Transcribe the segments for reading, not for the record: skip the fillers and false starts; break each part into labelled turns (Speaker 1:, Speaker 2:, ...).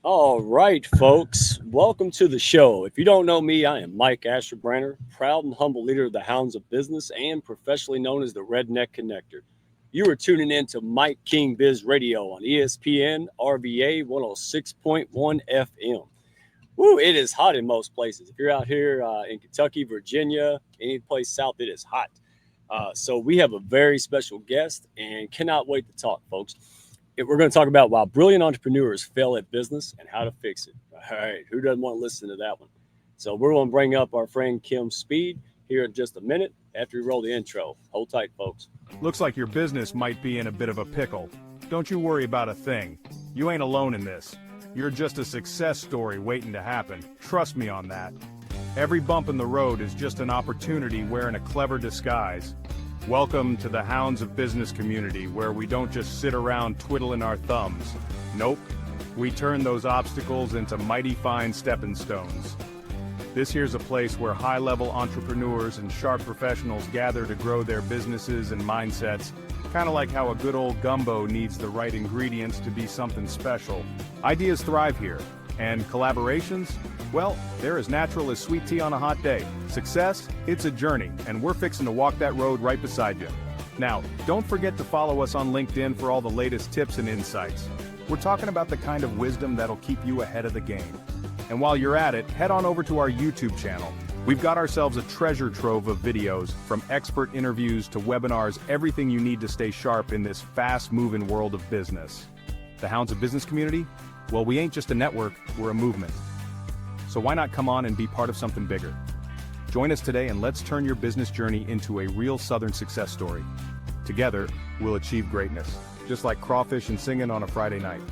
Speaker 1: All right, folks, welcome to the show. If you don't know me, I am Mike Asherbrenner, proud and humble leader of the Hounds of Business and professionally known as the Redneck Connector. You are tuning in to Mike King Biz Radio on ESPN RVA 106.1 FM. Woo, it is hot in most places. If you're out here in Kentucky, Virginia, any place south, it is hot. So we have a very special guest and cannot wait to talk, folks. We're going to talk about why brilliant entrepreneurs fail at business and how to fix it. All right, who doesn't want to listen to that one? So we're going to bring up our friend Kim Speed here in just a minute after we roll the intro. Hold tight, folks.
Speaker 2: Looks like your business might be in a bit of a pickle. Don't you worry about a thing. You ain't alone in this. You're just a success story waiting to happen. Trust me on that. Every bump in the road is just an opportunity wearing a clever disguise. Welcome to the Hounds of Business community, where we don't just sit around twiddling our thumbs. Nope. We turn those obstacles into mighty fine stepping stones. This here's a place where high-level entrepreneurs and sharp professionals gather to grow their businesses and mindsets, kind of like how a good old gumbo needs the right ingredients to be something special. Ideas thrive here, and collaborations, well, they're as natural as sweet tea on a hot day. Success, it's a journey, and we're fixing to walk that road right beside you. Now, don't forget to follow us on LinkedIn for all the latest tips and insights. We're talking about the kind of wisdom that'll keep you ahead of the game. And while you're at it, head on over to our YouTube channel. We've got ourselves a treasure trove of videos, from expert interviews to webinars, everything you need to stay sharp in this fast-moving world of business. The Hounds of Business community? Well, we ain't just a network, we're a movement. So why not come on and be part of something bigger? Join us today and let's turn your business journey into a real Southern success story. Together, we'll achieve greatness, just like crawfish and singing on a Friday night.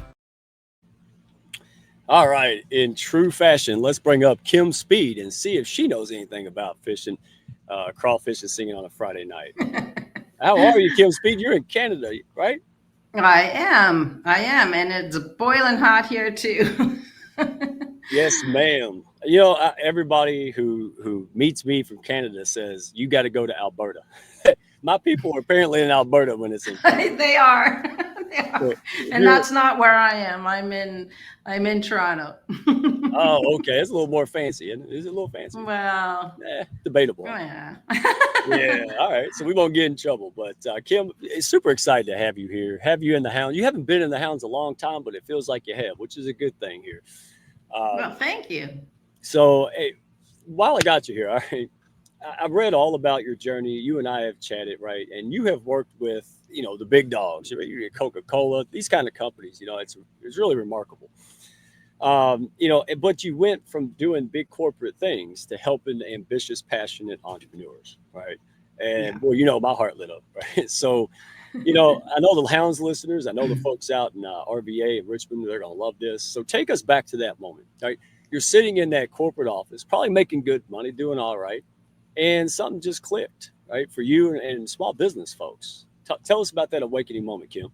Speaker 1: All right, in true fashion, let's bring up Kim Speed and see if she knows anything about fishing, crawfish, and singing on a Friday night. How are you, Kim Speed? You're in Canada, right?
Speaker 3: I am, and it's boiling hot here too.
Speaker 1: Yes, ma'am. Everybody who meets me from Canada says you got to go to Alberta. My people are apparently in Alberta when it's in Canada.
Speaker 3: They are, they are,
Speaker 1: So
Speaker 3: and
Speaker 1: you're
Speaker 3: that's not where I am. I'm in Toronto.
Speaker 1: okay. It's a little more fancy, isn't it? Is it a little fancy?
Speaker 3: Well,
Speaker 1: Debatable.
Speaker 3: yeah.
Speaker 1: Yeah. All right. So we won't get in trouble. But Kim, it's super excited to have you here. Have you in the Hounds? You haven't been in the Hounds a long time, but it feels like you have, which is a good thing here.
Speaker 3: Well,
Speaker 1: Um,
Speaker 3: thank you.
Speaker 1: so hey, while I got you here, all right, I've read all about your journey. You and I have chatted, right? And you have worked with, the big dogs, you're Coca-Cola, these kind of companies. It's really remarkable. But you went from doing big corporate things to helping ambitious, passionate entrepreneurs, right?
Speaker 3: Yeah.
Speaker 1: And well, my heart lit up, right? So, I know the Hounds listeners, I know the folks out in RVA and Richmond, they're going to love this. So take us back to that moment, right? You're sitting in that corporate office, probably making good money, doing all right, and something just clicked, right, for you and small business folks. Tell us about that awakening moment, Kim.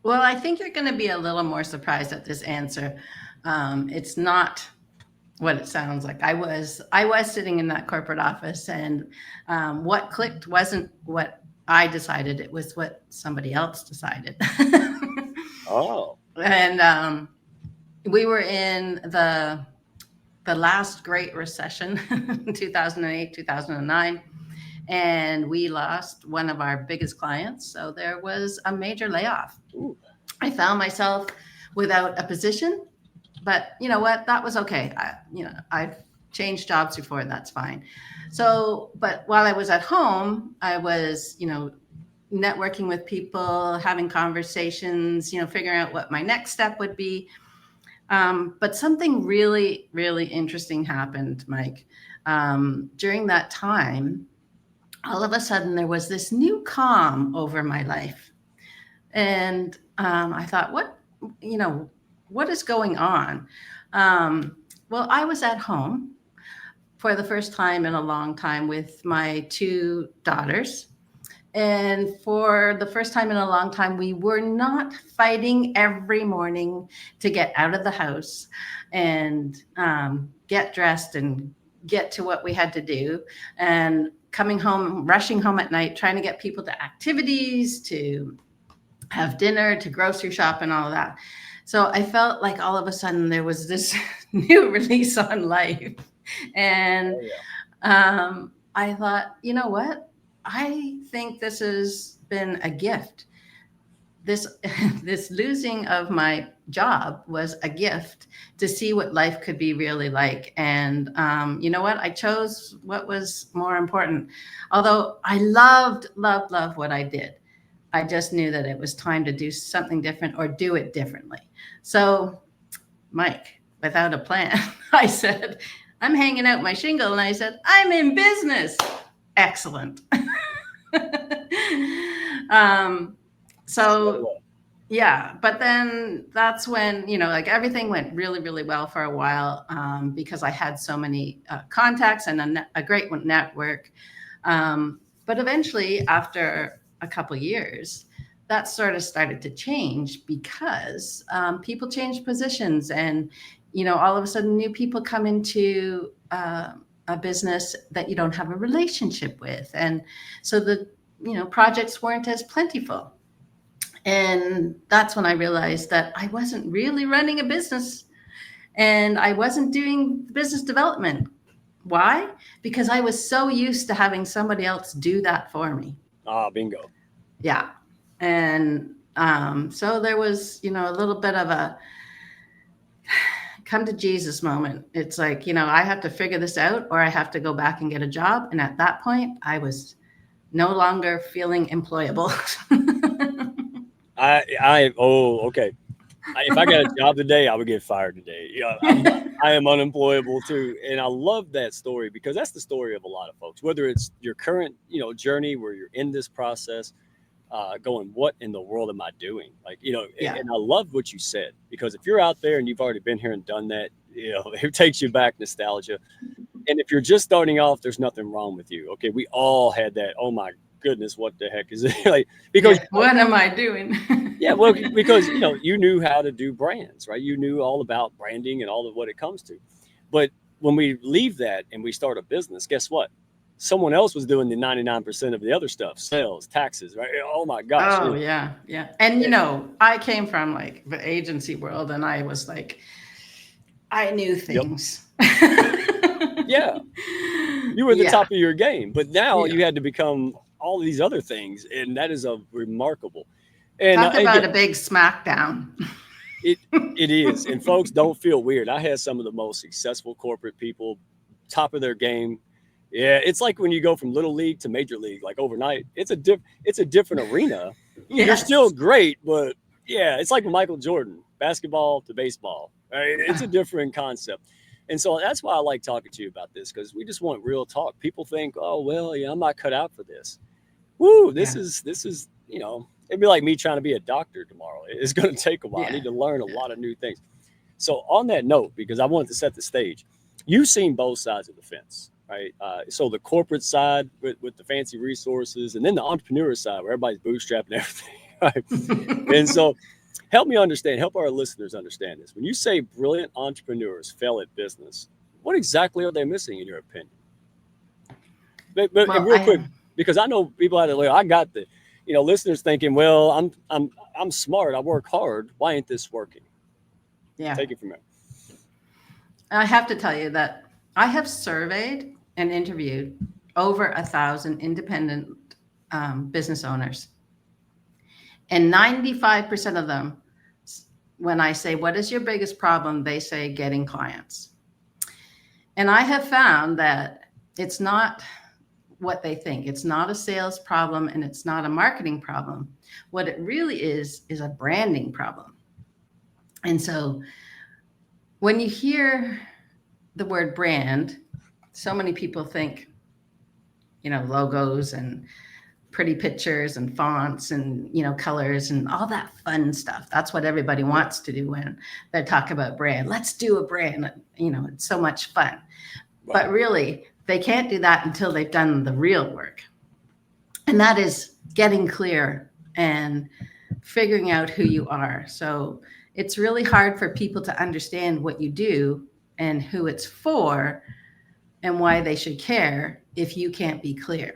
Speaker 3: Well, I think you're going to be a little more surprised at this answer. It's not what it sounds like. I was sitting in that corporate office, and what clicked wasn't what I decided. It was what somebody else decided.
Speaker 1: Oh,
Speaker 3: And we were in the last Great Recession, 2008, 2009, and we lost one of our biggest clients. So there was a major layoff.
Speaker 1: ooh,
Speaker 3: I found myself without a position, but you know what? That was okay. I've changed jobs before, and that's fine. So, but while I was at home, I was, networking with people, having conversations, figuring out what my next step would be. But something really, really interesting happened, Mike. During that time, all of a sudden there was this new calm over my life. And I thought, what is going on? Well, I was at home for the first time in a long time with my two daughters. And for the first time in a long time, we were not fighting every morning to get out of the house and get dressed and get to what we had to do. And coming home, rushing home at night, trying to get people to activities, to have dinner, to grocery shop, and all of that. So I felt like all of a sudden there was this new release on life. And
Speaker 1: Oh yeah.
Speaker 3: I thought, you know what? I think this has been a gift. This this losing of my job was a gift to see what life could be really like. And you know what? I chose what was more important. Although I loved what I did, I just knew that it was time to do something different or do it differently. So, Mike, without a plan, I said, I'm hanging out my shingle, and I said, I'm in business. Excellent. um,
Speaker 1: Straight
Speaker 3: so
Speaker 1: away.
Speaker 3: yeah, but then that's when, like everything went really, really well for a while, because I had so many contacts and a great network. But eventually, after a couple years, that sort of started to change because people change positions, and all of a sudden, new people come into a business that you don't have a relationship with, and so the projects weren't as plentiful. And that's when I realized that I wasn't really running a business and I wasn't doing business development. Why? Because I was so used to having somebody else do that for me.
Speaker 1: Ah, bingo.
Speaker 3: Yeah. And so there was, a little bit of a come to Jesus moment. It's like, I have to figure this out or I have to go back and get a job. And at that point, I was no longer feeling employable.
Speaker 1: Okay. If I got a job today, I would get fired today. Yeah, I am unemployable too, and I love that story because that's the story of a lot of folks. Whether it's your current, journey where you're in this process, going, what in the world am I doing? Like,
Speaker 3: Yeah.
Speaker 1: and I love what you said because if you're out there and you've already been here and done that, it takes you back nostalgia. And if you're just starting off, there's nothing wrong with you. Okay, we all had that. Oh my goodness, what the heck is it? Like because
Speaker 3: Yeah. What am I doing?
Speaker 1: yeah, well, because you knew how to do brands, right? You knew all about branding and all of what it comes to. But when we leave that and we start a business, guess what? Someone else was doing the 99% of the other stuff, sales, taxes, right? Oh my gosh.
Speaker 3: Oh yeah, yeah. And
Speaker 1: Eh,
Speaker 3: I came from like the agency world and I was like I knew
Speaker 1: yep.
Speaker 3: things.
Speaker 1: Yeah. You were at the
Speaker 3: Yeah.
Speaker 1: top of your game, but now
Speaker 3: Yeah.
Speaker 1: you had to become all these other things. And that is a remarkable. And
Speaker 3: Talk about
Speaker 1: again,
Speaker 3: a big smackdown.
Speaker 1: It it is. And folks, don't feel weird. I had some of the most successful corporate people, top of their game. Yeah, it's like when you go from little league to major league, like overnight. It's a different arena. You're still
Speaker 3: Yes.
Speaker 1: great, but yeah, it's like Michael Jordan, basketball to baseball. Right? It's a different concept. And so that's why I like talking to you about this because we just want real talk. People think, oh well, yeah, I'm not cut out for this. Woo,
Speaker 3: Yeah.
Speaker 1: this is it'd be like me trying to be a doctor tomorrow. It's going to take a while. I
Speaker 3: Yeah.
Speaker 1: need to learn a
Speaker 3: Yeah.
Speaker 1: lot of new things. So on that note, because I wanted to set the stage, you've seen both sides of the fence, right? So the corporate side with the fancy resources, and then the entrepreneur side where everybody's bootstrapping everything, right? And so help me understand, help our listeners understand this. When you say brilliant entrepreneurs fail at business, what exactly are they missing in your opinion? But and
Speaker 3: Well,
Speaker 1: real quick, because I know people out there, like, I got the, listeners thinking, well, I'm smart, I work hard. Why ain't this working?
Speaker 3: yeah.
Speaker 1: Take it from there.
Speaker 3: I have to tell you that I have surveyed and interviewed over 1,000 independent business owners, and 95% of them, when I say, what is your biggest problem? They say getting clients. And I have found that it's not what they think. It's not a sales problem and it's not a marketing problem. What it really is a branding problem. And so when you hear the word brand, so many people think, logos and pretty pictures and fonts and colors and all that fun stuff. That's what everybody
Speaker 1: Yep.
Speaker 3: wants to do when they talk about brand. Let's do a brand. It's so much fun.
Speaker 1: Right.
Speaker 3: But really, they can't do that until they've done the real work. And that is getting clear and figuring out who you are. So it's really hard for people to understand what you do and who it's for and why they should care if you can't be clear.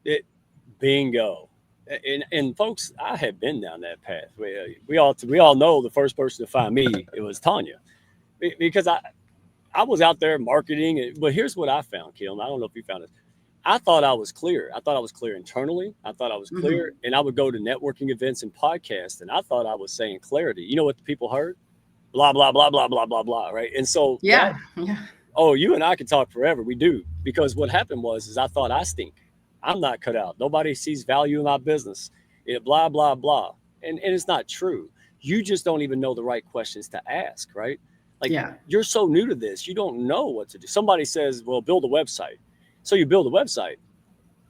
Speaker 1: It bingo. And folks, I have been down that path. We all know the first person to find me, it was Tanya, because I was out there marketing. But here's what I found, Kim. I don't know if you found it. I thought I was clear. I thought I was clear internally. I thought I was
Speaker 3: Hmm.
Speaker 1: clear, and I would go to networking events and podcasts, and I thought I was saying clarity. You know what the people heard? Blah blah blah blah blah blah blah. Right? And so that,
Speaker 3: Yeah. Yeah.
Speaker 1: oh, you and I could talk forever. We do, because what happened was is I thought I stink. I'm not cut out. Nobody sees value in my business. Blah blah blah. And it's not true. You just don't even know the right questions to ask, right? Like,
Speaker 3: Yeah.
Speaker 1: you're so new to this, you don't know what to do. Somebody says, "Well, build a website." So you build a website,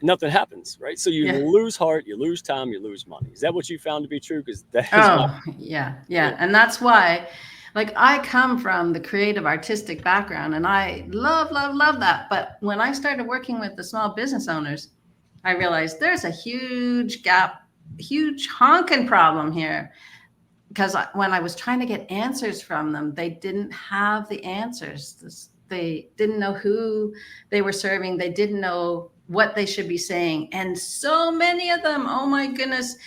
Speaker 1: nothing happens, right? So you
Speaker 3: Yeah.
Speaker 1: lose heart, you lose time, you lose money. Is that what you found to be true? Because that is my
Speaker 3: Oh, yeah,
Speaker 1: yeah.
Speaker 3: yeah. And that's why, like, I come from the creative artistic background and I love, love, love that. But when I started working with the small business owners, I realized there's a huge gap, huge honking problem here. Because when I was trying to get answers from them, they didn't have the answers. They didn't know who they were serving. They didn't know what they should be saying. And so many of them, oh my goodness,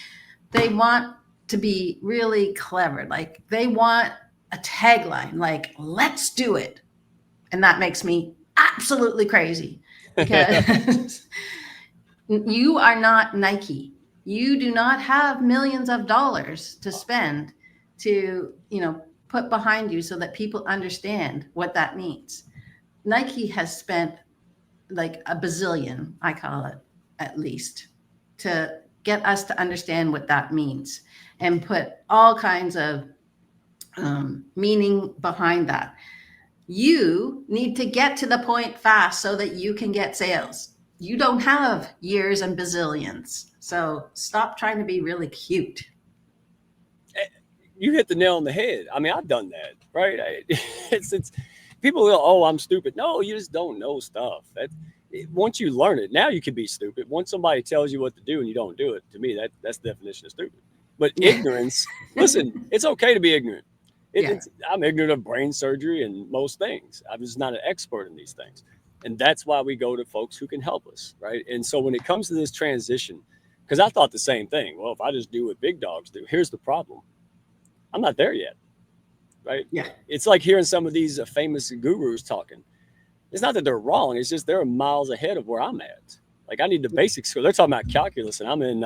Speaker 3: they want to be really clever. Like they want a tagline, like, let's do it. And that makes me absolutely crazy because you are not Nike. You do not have millions of dollars to spend to, put behind you so that people understand what that means. Nike has spent like a bazillion, I call it, at least, to get us to understand what that means and put all kinds of meaning behind that. You need to get to the point fast so that you can get sales. You don't have years and bazillions. So stop trying to be really cute.
Speaker 1: You hit the nail on the head. I mean, I've done that, right? It's people go, "Oh, I'm stupid." No, you just don't know stuff. Once you learn it, now you can be stupid. Once somebody tells you what to do and you don't do it, to me, that's the definition of stupid. But
Speaker 3: Yeah.
Speaker 1: ignorance, listen, it's okay to be ignorant.
Speaker 3: Yeah.
Speaker 1: I'm ignorant of brain surgery and most things. I'm just not an expert in these things, and that's why we go to folks who can help us, right? And so when it comes to this transition, because I thought the same thing. Well, if I just do what big dogs do, here's the problem: I'm not there yet, right?
Speaker 3: Yeah.
Speaker 1: It's like hearing some of these famous gurus talking. It's not that they're wrong. It's just they're miles ahead of where I'm at. Like, I need the basic skill. They're talking about calculus, and I'm in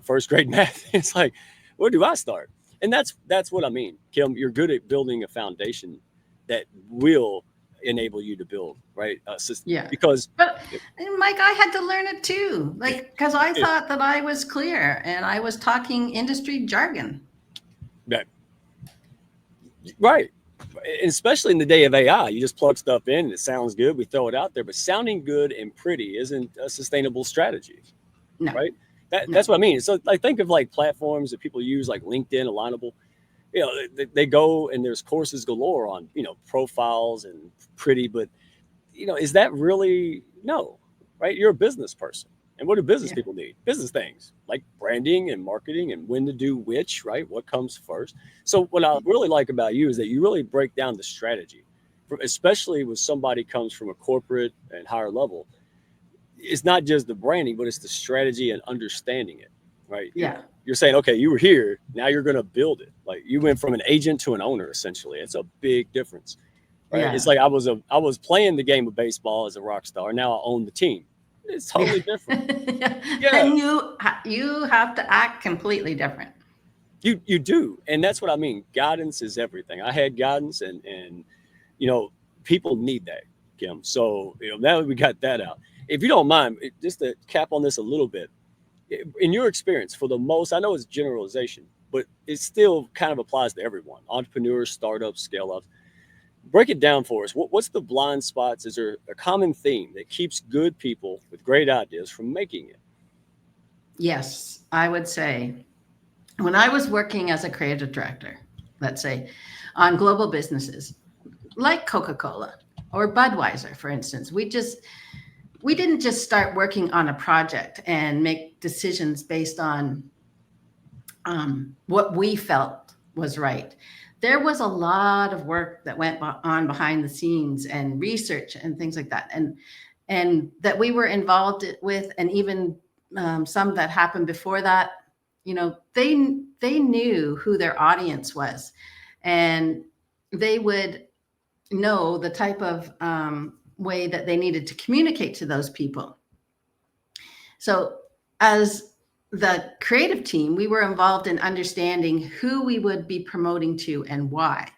Speaker 1: first grade math. It's like, where do I start? And that's what I mean, Kim. You're good at building a foundation that will enable you to build right system
Speaker 3: Yeah.
Speaker 1: because
Speaker 3: But Mike, I had to learn it too. Like, because I thought that I was clear and I was talking industry jargon.
Speaker 1: that right. Especially in the day of AI, you just plug stuff in and it sounds good. We throw it out there, but sounding good and pretty isn't a sustainable strategy,
Speaker 3: No,
Speaker 1: right? That's
Speaker 3: no.
Speaker 1: what I mean. So I think of like platforms that people use, like LinkedIn, Alignable. They go and there's courses galore on profiles and pretty, but is that really no, right? You're a business person. And what do business
Speaker 3: Yeah.
Speaker 1: people need? Business things like branding and marketing and when to do which, right? What comes first? So what I really like about you is that you really break down the strategy, especially when somebody comes from a corporate and higher level. It's not just the branding, but it's the strategy and understanding it, right?
Speaker 3: Yeah.
Speaker 1: You're saying, okay, you were here, now you're going to build it. Like, you went from an agent to an owner, essentially. It's a big difference, right? It's
Speaker 3: Yeah.
Speaker 1: like I was playing the game of baseball as a rock star. Now I own the team. It's
Speaker 3: Yeah.
Speaker 1: totally different. Yeah,
Speaker 3: And you have to act completely different.
Speaker 1: you do, and that's what I mean. Guidance is everything. I had guidance, and you know, people need that, Kim. So now that we got that out, if you don't mind, just to cap on this a little bit, in your experience, for the most, I know it's generalization, but it still kind of applies to everyone: entrepreneurs, startups, scale ups. Break it down for us. What's the blind spots? Is there a common theme that keeps good people with great ideas from making it?
Speaker 3: Yes, I would say when I was working as a creative director, let's say on global businesses like Coca-Cola or Budweiser, for instance, we didn't just start working on a project and make decisions based on what we felt was right. There was a lot of work that went on behind the scenes and research and things like that, and that we were involved with, and even some that happened before that, they knew who their audience was, and they would know the type of way that they needed to communicate to those people. So as the creative team, we were involved in understanding who we would be promoting to and why.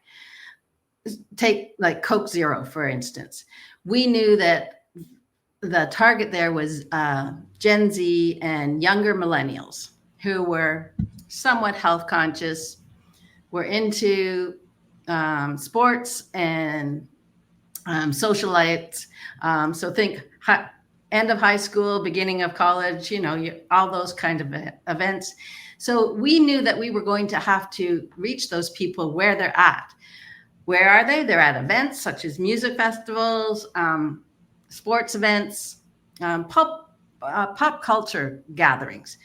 Speaker 3: Take like Coke Zero, for instance. We knew that the target there was Gen Z and younger millennials who were somewhat health conscious, were into sports and socialites. So think end of high school, beginning of college, all those kind of events. So we knew that we were going to have to reach those people where they're at. Where are they? They're at events such as music festivals, sports events, pop culture gatherings.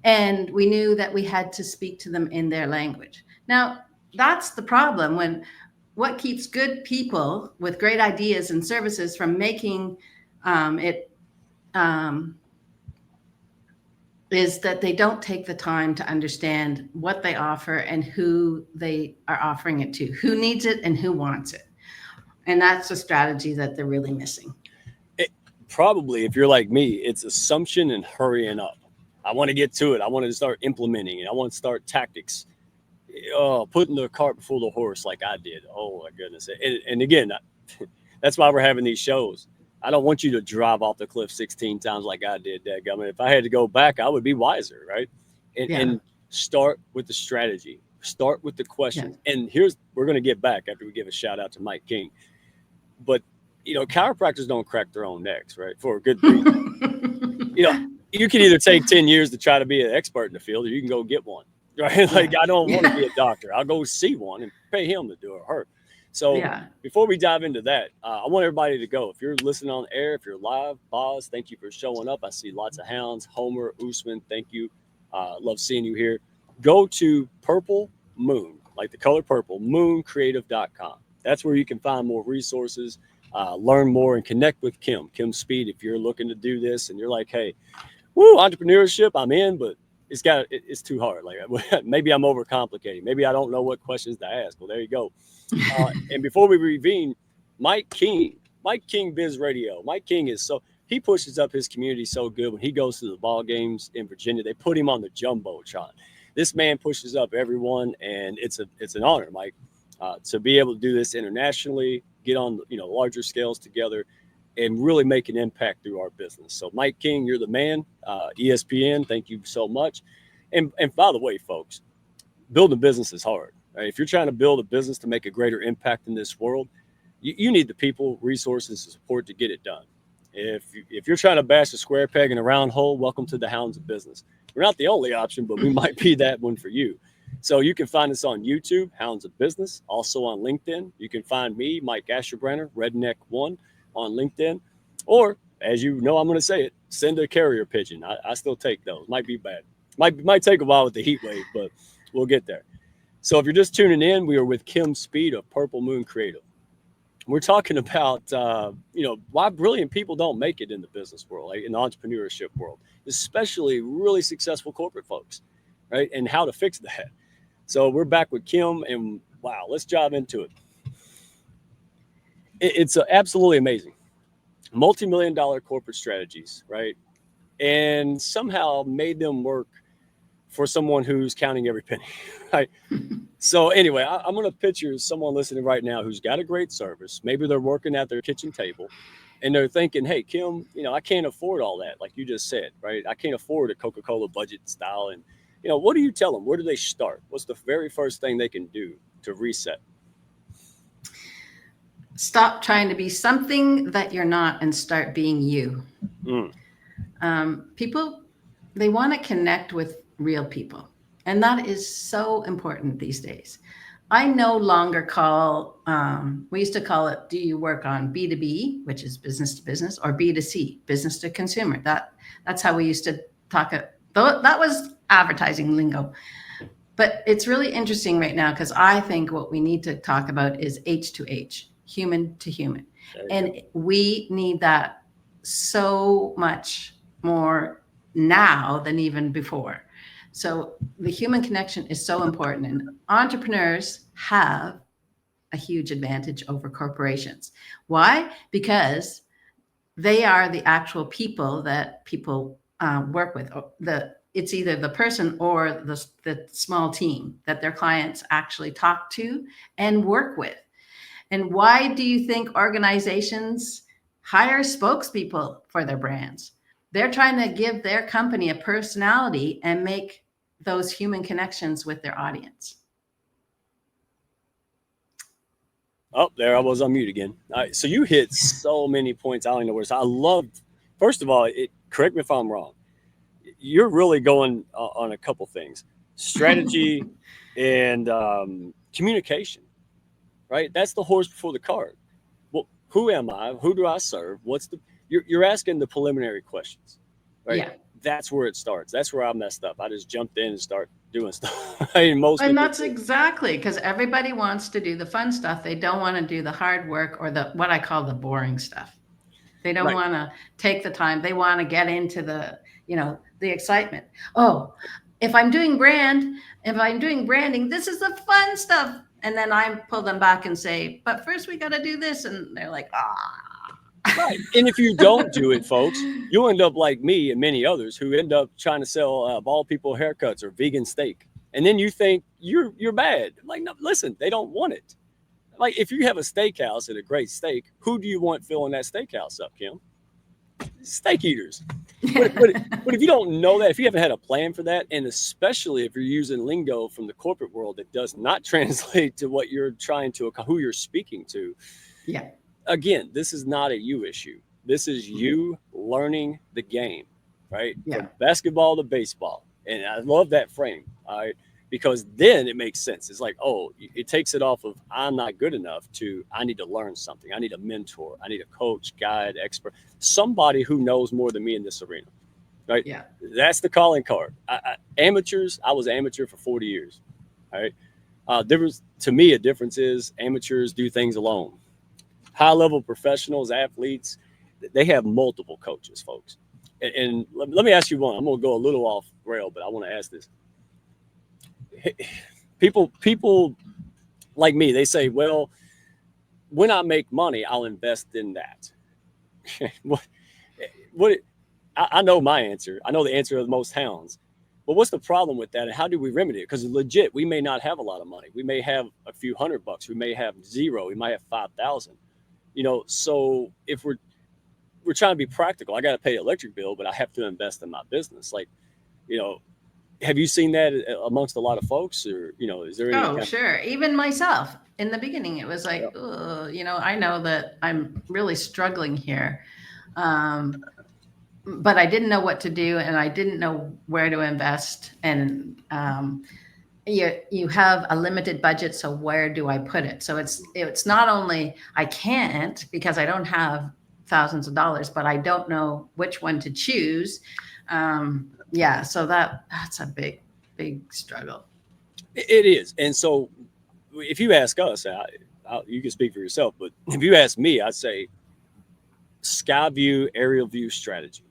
Speaker 3: And we knew that we had to speak to them in their language. Now, that's the problem. What keeps good people with great ideas and services from making it is that they don't take the time to understand what they offer and who they are offering it to, who needs it and who wants it. And that's a strategy that they're really missing.
Speaker 1: Probably, if you're like me, it's assumption and hurrying up. I want to get to it. I want to start implementing it. I want to start tactics. Putting the cart before the horse like I did. Oh, my goodness. And again, that's why we're having these shows. I don't want you to drive off the cliff 16 times like I did, dadgummit. If I had to go back, I would be wiser, right? And start with the strategy. Start with the questions. Yeah. And we're going to get back after we give a shout out to Mike King. But, chiropractors don't crack their own necks, right? For a good reason. You can either take 10 years to try to be an expert in the field, or you can go get one, right? Like, I don't want to be a doctor. I'll go see one and pay him to do it, or her. So before we dive into that, I want everybody to go. If you're listening on air, if you're live, Boz, thank you for showing up. I see lots of hounds. Homer, Usman, thank you. Love seeing you here. Go to Purple Moon, like the color purple, mooncreative.com. That's where you can find more resources, learn more, and connect with Kim Speed. If you're looking to do this and you're like, hey, entrepreneurship, I'm in, but it's too hard. Like, maybe I'm overcomplicating. Maybe I don't know what questions to ask. Well, there you go. And before we reconvene, Mike King Biz Radio. Mike King he pushes up his community so good. When he goes to the ball games in Virginia, they put him on the jumbotron. This man pushes up everyone, and it's an honor, Mike, to be able to do this internationally, get on larger scales together, and really make an impact through our business. So, Mike King, you're the man. ESPN, thank you so much. And by the way, folks, building a business is hard. Right? If you're trying to build a business to make a greater impact in this world, you need the people, resources, and support to get it done. If you're trying to bash a square peg in a round hole, welcome to the Hounds of Business. We're not the only option, but we might be that one for you. So you can find us on YouTube, Hounds of Business, also on LinkedIn. You can find me, Mike Asherbrenner, Redneck1 on LinkedIn. Or, as you know, I'm going to say it, send a carrier pigeon. I still take those. Might be bad. Might take a while with the heat wave, but we'll get there. So if you're just tuning in, we are with Kim Speed of Purple Moon Creative. We're talking about, why brilliant people don't make it in the business world, like in the entrepreneurship world, especially really successful corporate folks, right? And how to fix that. So we're back with Kim, and wow, let's dive into it. It's absolutely amazing. Multi-million-dollar corporate strategies, right? And somehow made them work for someone who's counting every penny, right? So anyway, I'm going to picture someone listening right now who's got a great service. Maybe they're working at their kitchen table and they're thinking, hey, Kim, I can't afford all that. Like you just said, right? I can't afford a Coca-Cola budget style. And, what do you tell them? Where do they start? What's the very first thing they can do to reset?
Speaker 3: Stop trying to be something that you're not and start being you. People, they want to connect with real people. And that is so important these days. I no longer call, we used to call it, do you work on B2B, which is business to business, or B2C, business to consumer? That's how we used to talk. That was advertising lingo. But it's really interesting right now because I think what we need to talk about is H to H, human to human. And we need that so much more now than even before. So the human connection is so important, and entrepreneurs have a huge advantage over corporations. Why? Because they are the actual people that people work with. It's either the person or the small team that their clients actually talk to and work with. And why do you think organizations hire spokespeople for their brands? They're trying to give their company a personality and make those human connections with their audience.
Speaker 1: Oh, there I was on mute again. All right, so you hit so many points. I don't even know where. I loved. First of all, correct me if I'm wrong. You're really going on a couple things: strategy and communication. Right? That's the horse before the cart. Well, who am I? Who do I serve? What's the? You're asking the preliminary questions, right?
Speaker 3: Yeah.
Speaker 1: That's where it starts. That's where I messed up. I just jumped in and start doing stuff. And most
Speaker 3: And
Speaker 1: people
Speaker 3: that's
Speaker 1: do.
Speaker 3: exactly because everybody wants to do the fun stuff. They don't want to do the hard work or the what I call the boring stuff. They don't
Speaker 1: Right.
Speaker 3: want to take the time. They want to get into the excitement. Oh, if I'm doing branding, this is the fun stuff. And then I pull them back and say, but first we got to do this. And they're like,
Speaker 1: Right. And if you don't do it, folks, you'll end up like me and many others who end up trying to sell bald people haircuts or vegan steak. And then you think you're bad. Like, no, listen, they don't want it. Like, if you have a steakhouse and a great steak, who do you want filling that steakhouse up, Kim? Steak eaters. But if you don't know that, if you haven't had a plan for that, and especially if you're using lingo from the corporate world that does not translate to what you're trying to, who you're speaking to,
Speaker 3: yeah,
Speaker 1: again, this is not a you issue. This is you learning the game, right?
Speaker 3: yeah,
Speaker 1: From basketball to baseball. And I love that frame, all right? Because then it makes sense. It's like, oh, it takes it off of I'm not good enough to I need to learn something. I need a mentor. I need a coach, guide, expert, somebody who knows more than me in this arena, right?
Speaker 3: yeah,
Speaker 1: That's the calling card. Amateurs, I was amateur for 40 years, all right? Difference to me, a difference is amateurs do things alone. High level professionals, athletes, they have multiple coaches, folks. And let me ask you one. I'm going to go a little off rail, but I want to ask this. People like me, they say, well, when I make money, I'll invest in that. what, what, I know my answer. I know the answer of most hounds. But what's the problem with that, and how do we remedy it? Because legit, we may not have a lot of money. We may have a few $100. We may have zero. We might have 5,000. So if we're trying to be practical, I got to pay an electric bill, but I have to invest in my business. Like, you know, have you seen that amongst a lot of folks, or is there any?
Speaker 3: oh, sure. Even myself in the beginning, it was like, I know that I'm really struggling here. But I didn't know what to do, and I didn't know where to invest. And you have a limited budget, so where do I put it? So it's not only I can't because I don't have thousands of dollars, but I don't know which one to choose. Yeah, so that's a big struggle.
Speaker 1: It is, and so if you ask us, you can speak for yourself, but if you ask me, I'd say sky view, aerial view strategy.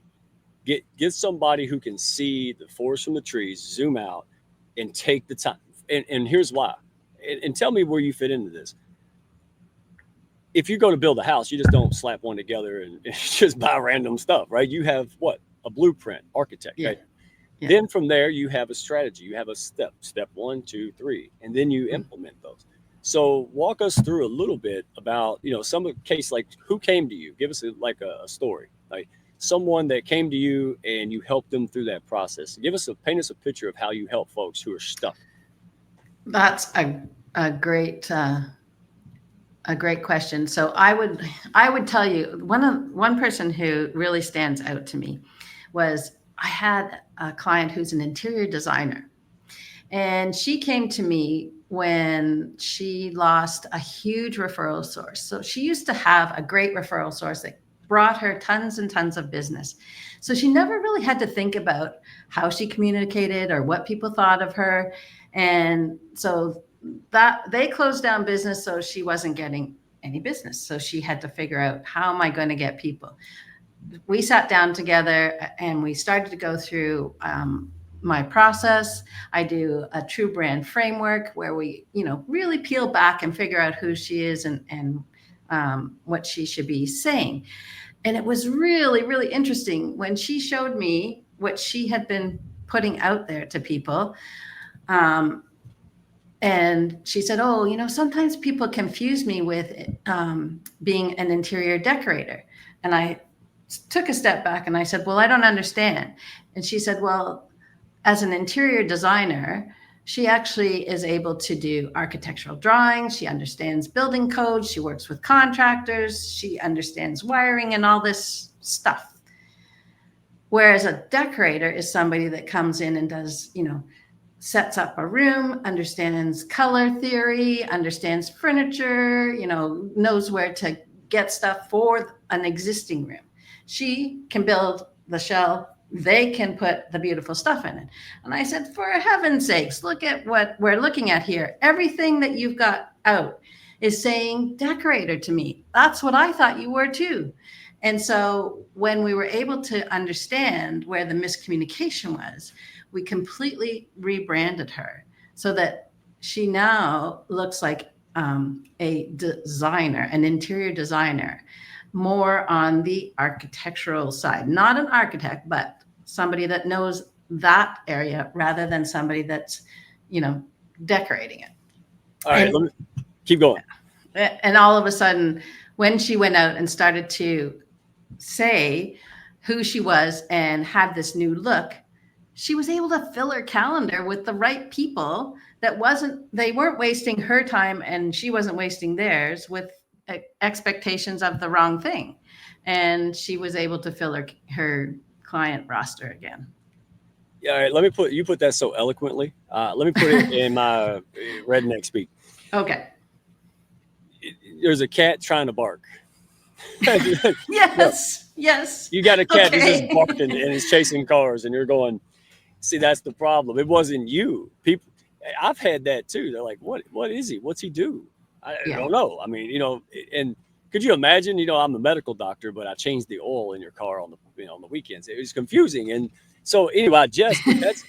Speaker 1: Get somebody who can see the forest from the trees, zoom out, and take the time. And here's why. And tell me where you fit into this. If you go to build a house, you just don't slap one together and just buy random stuff, right? You have what? A blueprint, architect,
Speaker 3: Yeah.
Speaker 1: right?
Speaker 3: Yeah.
Speaker 1: Then from there, you have a strategy. You have a step 1, 2, 3, and then you implement those. So walk us through a little bit about, some of the case, like who came to you? Give us a story, like someone that came to you and you helped them through that process. Paint us a picture of how you help folks who are stuck.
Speaker 3: That's a great question. So I would tell you one person who really stands out to me was I had a client who's an interior designer, and she came to me when she lost a huge referral source. So she used to have a great referral source that brought her tons and tons of business. So she never really had to think about how she communicated or what people thought of her. And so that they closed down business, so she wasn't getting any business. So she had to figure out, how am I going to get people? we sat down together and we started to go through my process. I do a true brand framework where we, really peel back and figure out who she is and what she should be saying. And it was really, really interesting when she showed me what she had been putting out there to people. And she said, oh, sometimes people confuse me with being an interior decorator. And I took a step back and I said, well, I don't understand. And she said, well, as an interior designer, she actually is able to do architectural drawings. She understands building codes. She works with contractors. She understands wiring and all this stuff. Whereas a decorator is somebody that comes in and does, sets up a room, understands color theory, understands furniture, knows where to get stuff for an existing room. She can build the shell. They can put the beautiful stuff in it. And I said, for heaven's sakes, look at what we're looking at here. Everything that you've got out is saying decorator to me. That's what I thought you were too. And so when we were able to understand where the miscommunication was, we completely rebranded her so that she now looks like a designer, an interior designer, more on the architectural side, not an architect, but somebody that knows that area rather than somebody that's, decorating it.
Speaker 1: All right, let me keep going.
Speaker 3: And all of a sudden, when she went out and started to say who she was and had this new look, she was able to fill her calendar with the right people they weren't wasting her time and she wasn't wasting theirs with expectations of the wrong thing. And she was able to fill her client roster again.
Speaker 1: Yeah, all right, you put that so eloquently. Let me put it in my redneck speak.
Speaker 3: Okay.
Speaker 1: There's a cat trying to bark.
Speaker 3: Yes.
Speaker 1: You got a cat that's just barking and is chasing cars, and you're going, see, that's the problem. It wasn't you. People, I've had that too. They're like, what is he? What's he do? I don't know. I mean, and could you imagine, I'm a medical doctor, but I changed the oil in your car on the weekends. It was confusing. And so anyway, I just, that's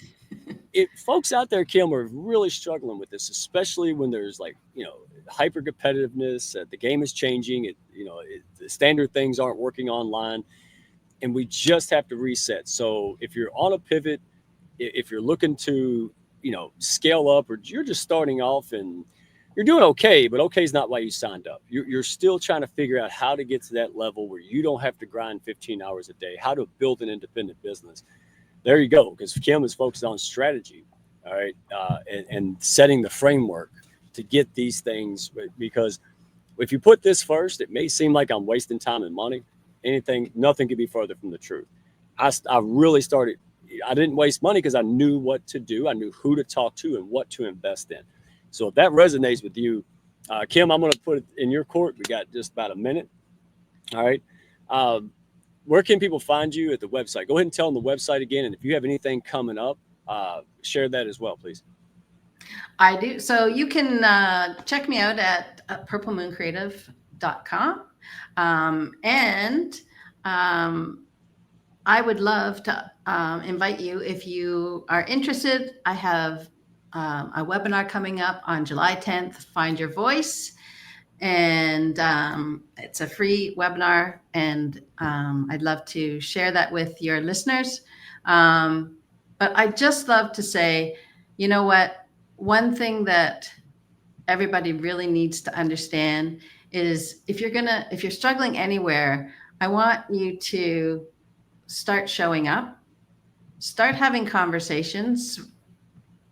Speaker 1: it. Folks out there, Kim, are really struggling with this, especially when there's hyper competitiveness. The game is changing. The standard things aren't working online, and we just have to reset. So if you're on a pivot, if you're looking to, scale up, or you're just starting off and you're doing okay, but okay is not why you signed up. You're still trying to figure out how to get to that level where you don't have to grind 15 hours a day, how to build an independent business. There you go. Because Kim is focused on strategy, all right, and setting the framework to get these things. Because if you put this first, it may seem like I'm wasting time and money. Nothing could be further from the truth. I really started. I didn't waste money because I knew what to do. I knew who to talk to and what to invest in. So if that resonates with you, Kim, I'm going to put it in your court. We got just about a minute. All right. Where can people find you at the website? Go ahead and tell them the website again. And if you have anything coming up, share that as well, please.
Speaker 3: I do. So you can check me out at purplemooncreative.com. And I would love to invite you if you are interested. I have a webinar coming up on July 10th, Find Your Voice. And it's a free webinar, and I'd love to share that with your listeners. But I'd just love to say, you know what? One thing that everybody really needs to understand is if you're struggling anywhere, I want you to start showing up, start having conversations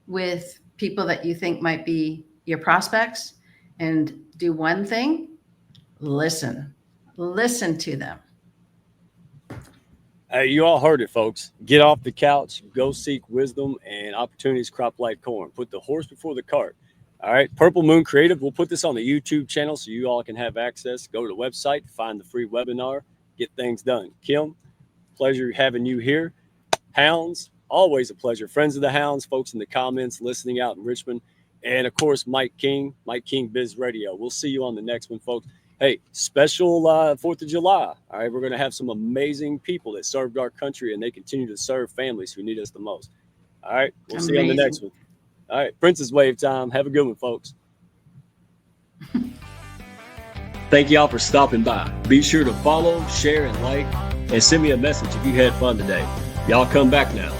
Speaker 3: with people that you think might be your prospects, and do one thing: listen to them.
Speaker 1: You all heard it, folks. Get off the couch, go seek wisdom, and opportunities crop like corn. Put the horse before the cart. All right. Purple Moon Creative. We'll put this on the YouTube channel so you all can have access. Go to the website, find the free webinar, get things done. Kim, pleasure having you here. Hounds, always a pleasure. Friends of the Hounds, folks in the comments, listening out in Richmond. And of course, Mike King Biz Radio. We'll see you on the next one, folks. Hey, special 4th of July. All right, we're going to have some amazing people that served our country and they continue to serve families who need us the most. All right, we'll see you on the
Speaker 3: Amazing.
Speaker 1: next one. All right, Princess Wave time. Have a good one, folks. Thank y'all for stopping by. Be sure to follow, share, and like, and send me a message if you had fun today. Y'all come back now.